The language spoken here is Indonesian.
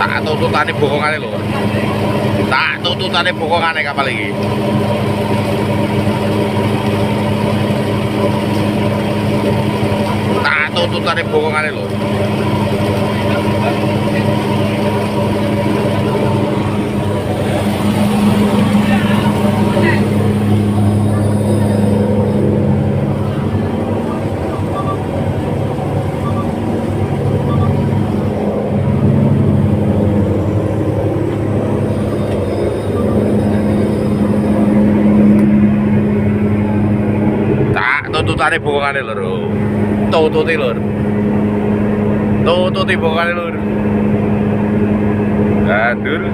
Tak tututane bokongane lho. Tak tututane bokongane kapal iki. Tak tututane bokongane lho. Tututane bokongane lur. Tututi lur. Tututi bokongane lur. Aduh.